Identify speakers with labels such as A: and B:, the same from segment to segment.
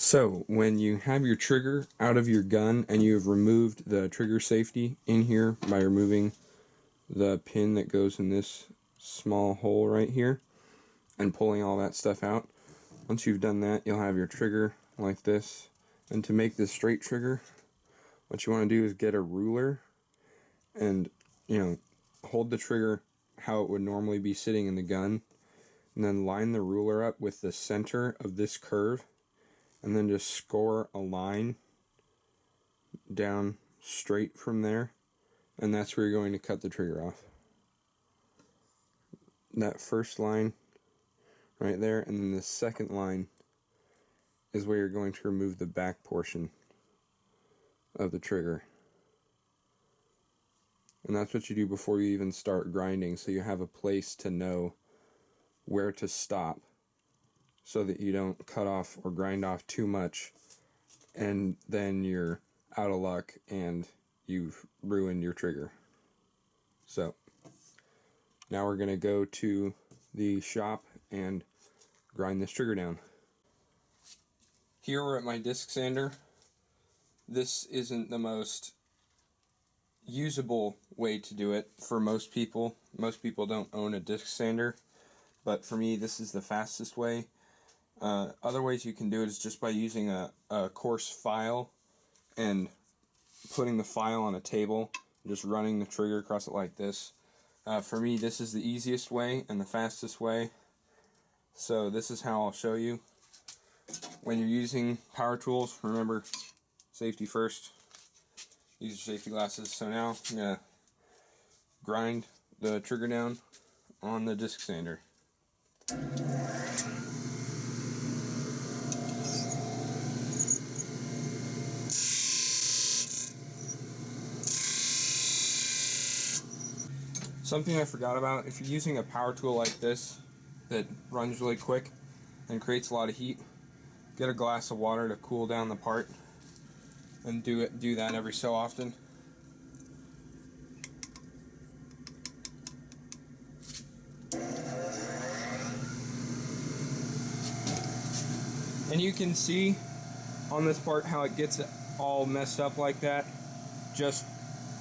A: So, when you have your trigger out of your gun and you have removed the trigger safety in here by removing the pin that goes in this small hole right here and pulling all that stuff out, once you've done that, you'll have your trigger like this. And to make this straight trigger, what you want to do is get a ruler and, hold the trigger how it would normally be sitting in the gun, and then line the ruler up with the center of this curve, and then just score a line down straight from there, and that's where you're going to cut the trigger off. That first line right there, and then the second line is where you're going to remove the back portion of the trigger. And that's what you do before you even start grinding, so you have a place to know where to stop so that you don't cut off or grind off too much and then you're out of luck and you've ruined your trigger. So now we're going to go to the shop and grind this trigger down. Here we're at my disc sander. This isn't the most usable way to do it for most people. Most people don't own a disc sander, but for me this is the fastest way. Other ways you can do it is just by using a coarse file and putting the file on a table, just running the trigger across it like this. For me, this is the easiest way and the fastest way. So this is how I'll show you. When you're using power tools, remember, safety first. Use your safety glasses. So now I'm going to grind the trigger down on the disc sander. Something I forgot about, if you're using a power tool like this that runs really quick and creates a lot of heat, get a glass of water to cool down the part and do that every so often. And you can see on this part how it gets all messed up like that. Just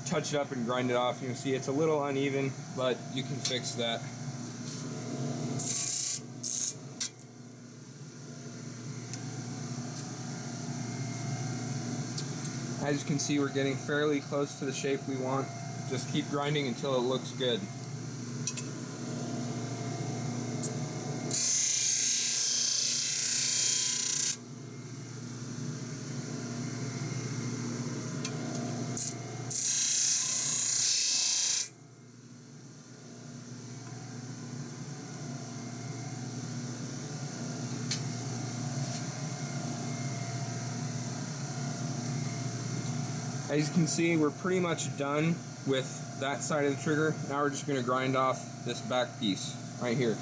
A: touch it up and grind it off. You can see it's a little uneven, but you can fix that. As you can see, we're getting fairly close to the shape we want. Just keep grinding until it looks good. As you can see, we're pretty much done with that side of the trigger. Now we're just going to grind off this back piece right here.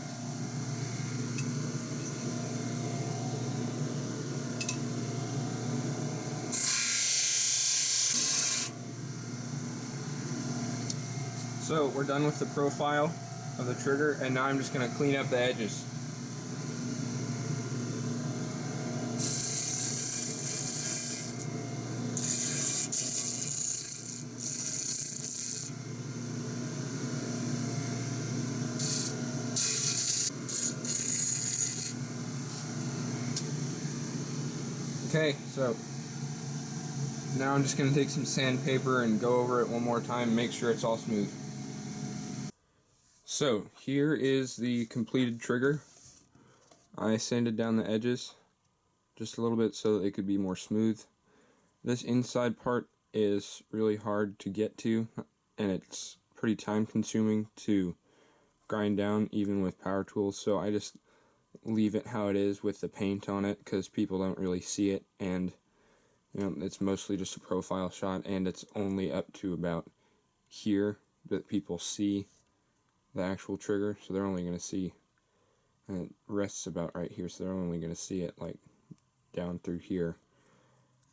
A: So we're done with the profile of the trigger, and now I'm just going to clean up the edges. Okay, so now I'm just going to take some sandpaper and go over it one more time and make sure it's all smooth. So here is the completed trigger. I sanded down the edges just a little bit so that they could be more smooth. This inside part is really hard to get to, and it's pretty time consuming to grind down even with power tools, so I just leave it how it is with the paint on it because people don't really see it, and it's mostly just a profile shot, and it's only up to about here that people see the actual trigger, so they're only going to see, and it rests about right here, so they're only going to see it like down through here.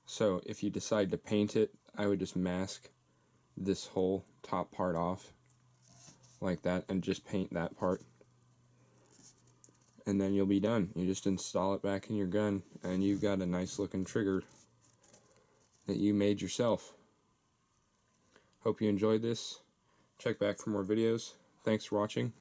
A: So if you decide to paint it, I would just mask this whole top part off like that and just paint that part. and then you'll be done. You just install it back in your gun, and you've got a nice looking trigger that you made yourself. Hope you enjoyed this. Check back for more videos. Thanks for watching.